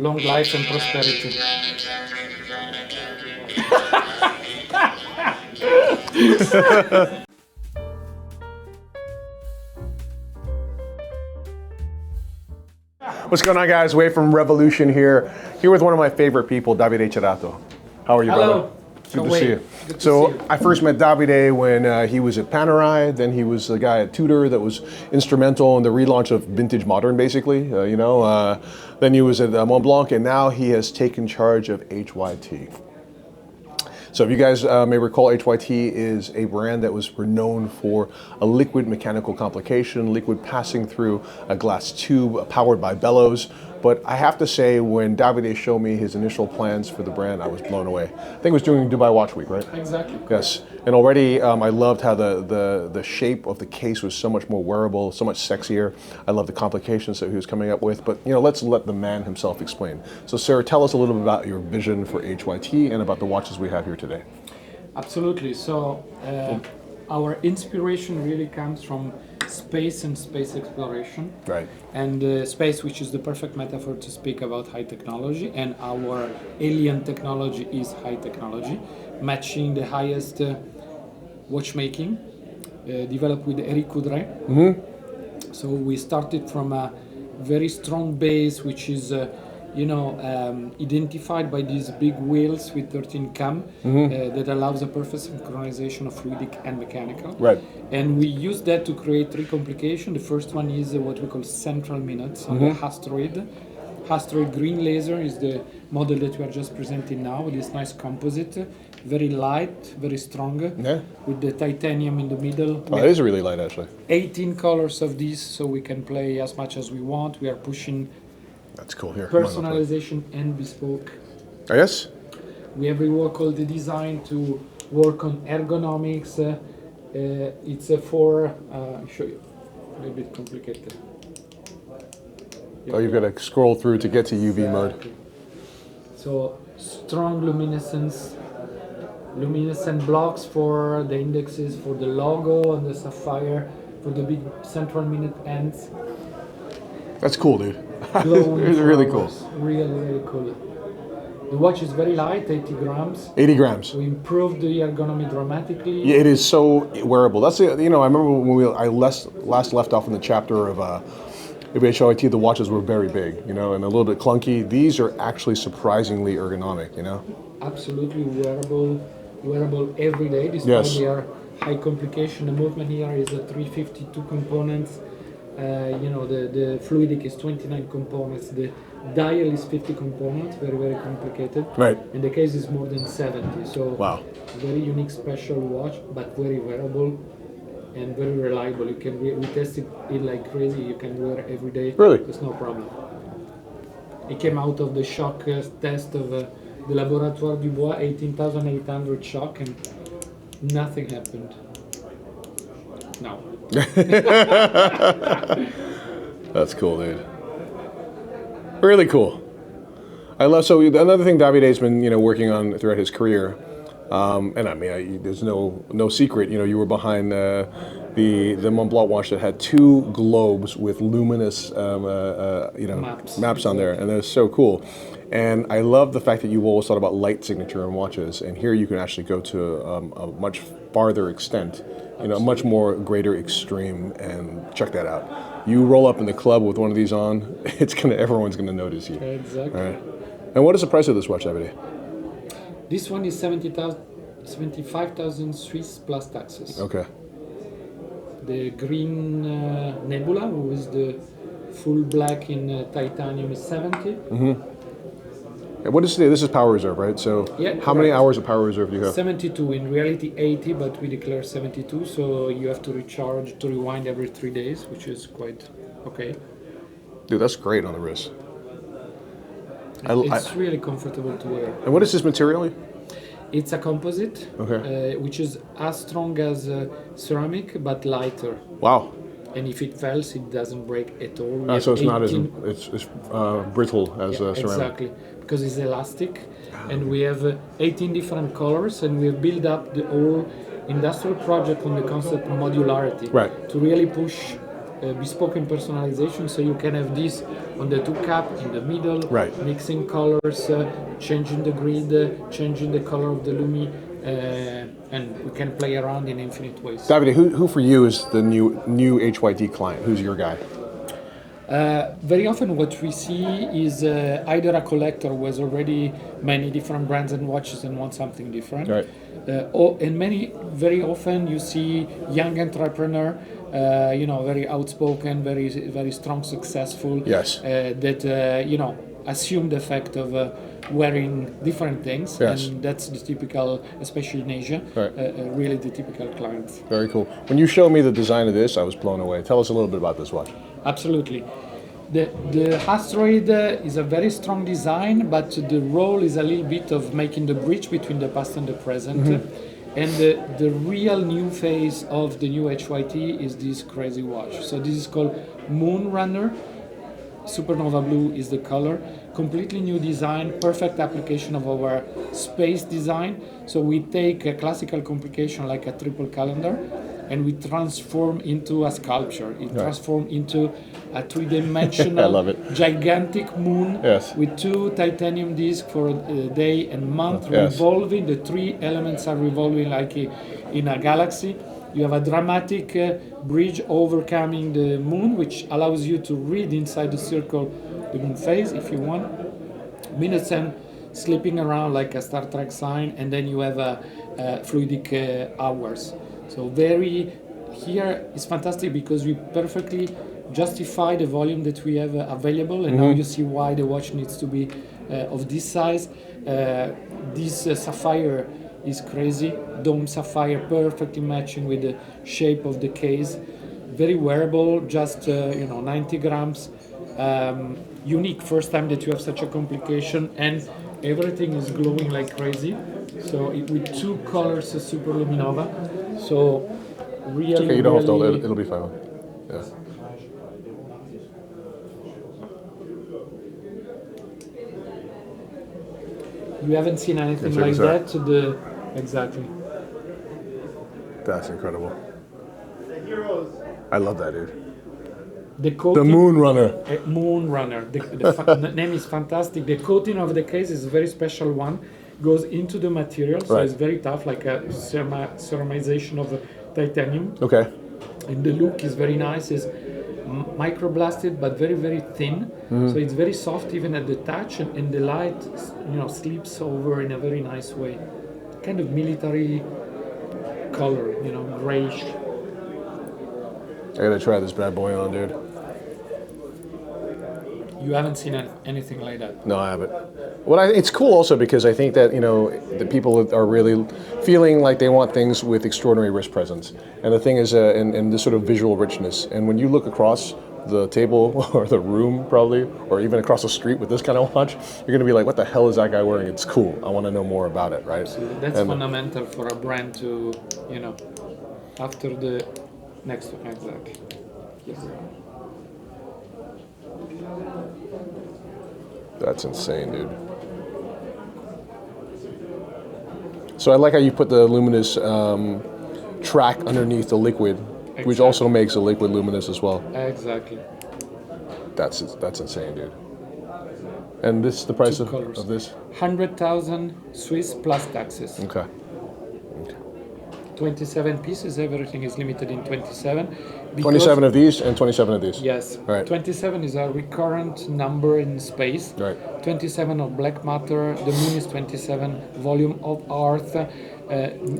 long life and prosperity. What's going on, guys? Way from Revolution here with one of my favorite people, Davide Cerato. How are you, brother? Hello. Good to see you. So I first met Davide when he was at Panerai. Then he was the guy at Tudor that was instrumental in the relaunch of vintage modern, basically. Then he was at Montblanc, and now he has taken charge of HYT. So if you guys may recall, HYT is a brand that was renowned for a liquid mechanical complication, liquid passing through a glass tube powered by bellows. But I have to say, when Davide showed me his initial plans for the brand, I was blown away. I think it was during Dubai Watch Week, right? Exactly. Yes. And already I loved how the shape of the case was so much more wearable, so much sexier. I love the complications that he was coming up with. But let's let the man himself explain. So Sarah, tell us a little bit about your vision for HYT and about the watches we have here today. Absolutely. So our inspiration really comes from space and space exploration. Right. And space, which is the perfect metaphor to speak about high technology, and our alien technology is high technology, matching the highest watchmaking, developed with Eric Coudray. Mm-hmm. So we started from a very strong base, which is identified by these big wheels with 13 cam that allows a perfect synchronization of fluidic and mechanical. Right. And we use that to create three complications. The first one is what we call central minutes on the asteroid. Asteroid green laser is the model that we are just presenting now with this nice composite, very light, very strong, with the titanium in the middle. Oh, it is really light, actually. 18 colors of these, so we can play as much as we want. We are pushing That's cool. Here, personalization and bespoke. Oh, yes? We have reworked all the design to work on ergonomics. It's for, I'll show you, a little bit complicated. Oh, you've got to scroll through to get to UV mode. So strong luminescent blocks for the indexes, for the logo and the sapphire, for the big central minute ends. That's cool, dude. Glowing It's really cool. Really, really cool. The watch is very light, 80 grams. 80 grams. We improved the ergonomy dramatically. Yeah, it is so wearable. That's I remember when I last left off in the chapter of HYT, the watches were very big, and a little bit clunky. These are actually surprisingly ergonomic, Absolutely wearable every day. Despite they are high complication. The movement here is a 352 components. The fluidic is 29 components. The dial is 50 components, very, very complicated. Right. And the case is more than 70. So wow. Very unique, special watch, but very wearable and very reliable. You can we tested it like crazy. You can wear every day. Really? There's no problem. It came out of the shock test of the Laboratoire Dubois, 18,800 shock, and nothing happened. No. That's cool, dude. Really cool. I love. So another thing Davide's been working on throughout his career, and I mean, there's no secret. You were behind the Mont Blanc watch that had two globes with luminous maps on there, and they're so cool. And I love the fact that you always thought about light signature in watches, and here you can actually go to a much farther extent. A much more greater extreme, and check that out. You roll up in the club with one of these on, everyone's gonna notice you. Exactly. All right. And what is the price of this watch, Davide? This one is 75,000 Swiss plus taxes. Okay. The green Nebula, with the full black in titanium, is 70. Mm-hmm. And what is this is power reserve, right? So how many hours of power reserve do you have? 72, in reality 80, but we declare 72, so you have to recharge, to rewind every 3 days, which is quite okay. Dude, that's great on the wrist. It's really comfortable to wear. And what is this material? It's a composite, which is as strong as ceramic, but lighter. Wow. And if it fails, it doesn't break at all. So it's not as brittle as ceramic. Exactly, because it's elastic, and we have 18 different colors, and we have built up the whole industrial project on the concept of modularity, right, to really push bespoke and personalization, so you can have this on the two cap in the middle, Right. mixing colors, changing the grid, changing the color of the Lumi, and we can play around in infinite ways. Davide, who for you is the new HYD client? Who's your guy? Very often what we see is either a collector who has already many different brands and watches and wants something different. Right. And very often you see young entrepreneur, very outspoken, very strong, successful. Yes. That assume the fact of wearing different things, Yes. and that's the typical, especially in Asia, Right. really the typical client. Very cool. When you showed me the design of this, I was blown away. Tell us a little bit about this watch. Absolutely. The Asteroid is a very strong design, but the role is a little bit of making the bridge between the past and the present. And the real new phase of the new HYT is this crazy watch. So this is called Moon Runner. Supernova blue is the color. Completely new design, perfect application of our space design. So we take a classical complication like a triple calendar, and we transform into a sculpture. It transforms into a three-dimensional, I love it. gigantic moon Yes. with two titanium discs for day and month, Yes. revolving. The three elements are revolving like in a galaxy. You have a dramatic bridge overcoming the moon, which allows you to read inside the circle the moon phase if you want. Minutes and slipping around like a Star Trek sign, and then you have fluidic hours. So here is fantastic because we perfectly justify the volume that we have available, and now you see why the watch needs to be of this size. This sapphire is crazy, dome sapphire, perfectly matching with the shape of the case. Very wearable, just 90 grams. Unique, first time that you have such a complication, and everything is glowing like crazy. So with two colors, Super Luminova. So really, Okay, you don't have to. really, It'll be fine. Yeah. you haven't seen anything check like this that. Exactly. That's incredible. I love that, dude. The coating, The Moon Runner. Moon Runner. The name is fantastic. The coating of the case is a very special one. Goes into the material, so Right. it's very tough, like a ceramization of titanium. Okay. And the look is very nice. It's microblasted, but very, very thin. So it's very soft even at the touch, and the light, sleeps over in a very nice way. Kind of military color, grayish. I gotta try this bad boy on, dude. You haven't seen anything like that. No, I haven't. It's cool also because I think that the people are really feeling like they want things with extraordinary wrist presence, and the thing is, and this sort of visual richness. And when you look across the table or the room, probably, or even across the street with this kind of watch, you're gonna be like, "What the hell is that guy wearing? It's cool. I want to know more about it." Right? So that's fundamental for a brand to, after the next one, exactly. Yes. That's insane, dude. So I like how you put the luminous track underneath the liquid, which Exactly. also makes the liquid luminous as well. Exactly. That's insane, dude. And this the price Two of colors. this? 100,000 Swiss plus taxes. Okay. 27 pieces. Everything is limited in 27. 27 of these and 27 of these. Yes. Right. 27 is a recurrent number in space. Right. 27 of black matter. The moon is 27. Volume of Earth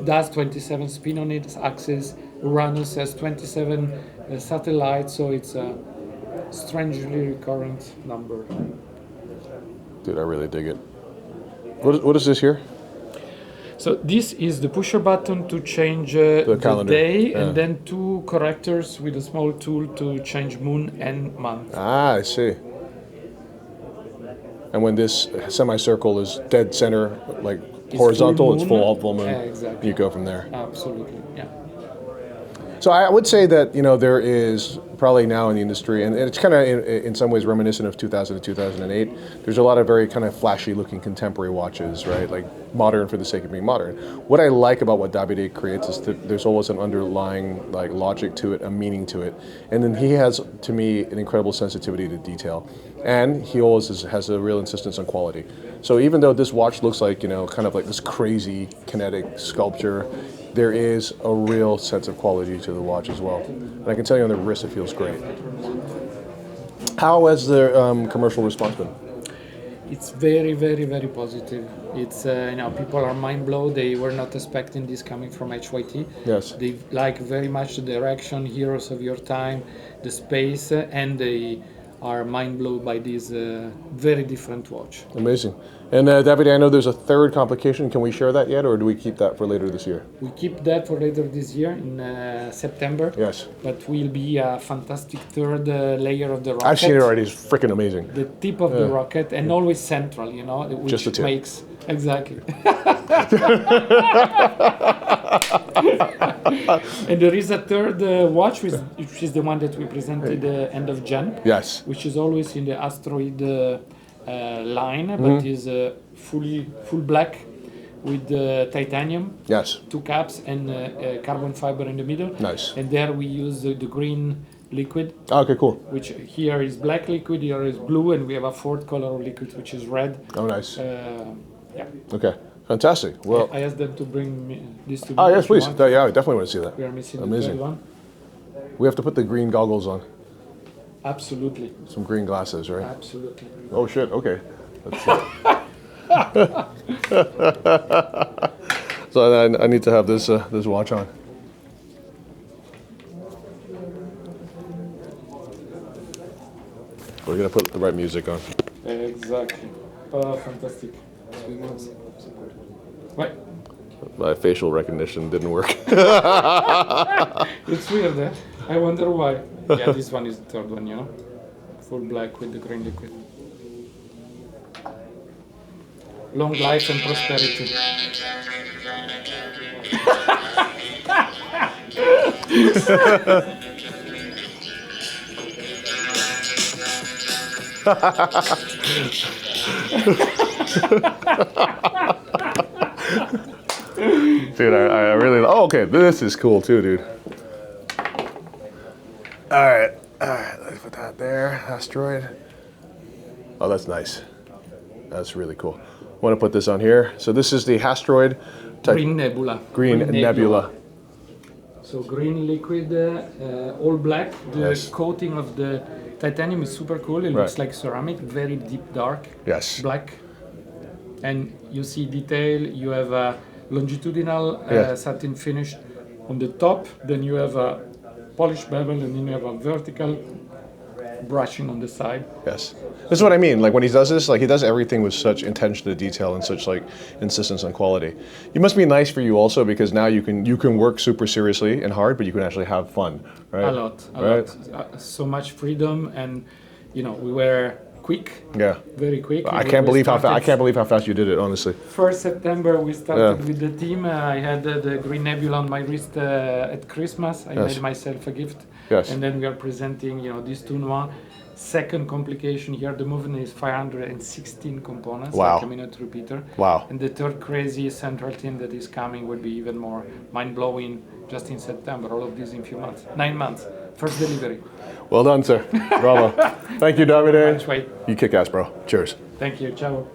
does 27 spin on its axis. Uranus has 27 satellites. So it's a strangely recurrent number. Dude, I really dig it. What is this here? So this is the pusher button to change the calendar, day, yeah. and then two correctors with a small tool to change moon and month. Ah, I see. And when this semicircle is dead center, like It's horizontal, full it's moon. full moon. Yeah, exactly. You go from there. Absolutely, yeah. So I would say that there is probably now in the industry, and it's kind of in some ways reminiscent of 2000 to 2008. There's a lot of very kind of flashy looking contemporary watches, right? Like modern for the sake of being modern. What I like about what Davide creates is that there's always an underlying like logic to it, a meaning to it, and then he has, to me, an incredible sensitivity to detail, and he always has a real insistence on quality. So even though this watch looks like kind of like this crazy kinetic sculpture, there is a real sense of quality to the watch as well. And I can tell you on the wrist, it feels great. How has the commercial response been? It's very, very, very positive. It's people are mind blown. They were not expecting this coming from HYT. Yes. They like very much the direction, Heroes of Your Time, the space, and they are mind blown by this very different watch. Amazing. And Davide, I know there's a third complication. Can we share that yet, or do we keep that for later this year? We keep that for later this year in September. Yes. But will be a fantastic third layer of the rocket. I've seen it already. It's freaking amazing. The tip of the rocket, and always central, which just the tip. Makes exactly. And there is a third watch, which is the one that we presented end of Jan. Yes. Which is always in the asteroid line, but is full black with titanium. Yes. 2 caps and carbon fiber in the middle. Nice. And there we use the green liquid. Okay, cool. Which here is black liquid, here is blue, and we have a fourth color of liquid, which is red. Oh, nice. Yeah. Okay, fantastic. Well, I asked them to bring this to me. oh yes, please. Yeah, I definitely want to see that. We are missing Amazing. the third one. We have to put the green goggles on. Absolutely. Some green glasses, right? Absolutely. Oh shit. Okay. So I need to have this watch on. We're gonna put the right music on. Exactly. Oh, fantastic. Right. My facial recognition didn't work. It's weird, eh? I wonder why. Yeah, this one is the third one, Full black with the green liquid. Long life and prosperity. Dude, I really... Oh, okay, this is cool too, dude. All right, let's put that there. Asteroid. Oh, that's nice. That's really cool. I want to put this on here. So this is the asteroid. Green nebula. Green nebula. So green liquid, all black. The Yes. coating of the titanium is super cool. It looks like ceramic, very deep dark. Yes. Black. And you see detail. You have a longitudinal satin finish on the top. Then you have a polished bevel, and then you have a vertical brushing on the side. Yes. This is what I mean. Like when he does this, like he does everything with such attention to detail and such like insistence on quality. It must be nice for you also because now you can work super seriously and hard, but you can actually have fun, right? A lot. So much freedom, and we were quick. Yeah. Very quick. I can't believe how fast you did it, honestly. 1st September we started with the team. I had the green nebula on my wrist at Christmas. I made myself a gift. Yes. And then we are presenting, this tournoi. Second complication here, the movement is 516 components. Wow. Like a minute repeater. Wow. And the third crazy central team that is coming will be even more mind-blowing just in September. All of this in few months. 9 months. First delivery. Well done, sir. Bravo. Thank you, Davide. Much weight. You kick ass, bro. Cheers. Thank you. Ciao.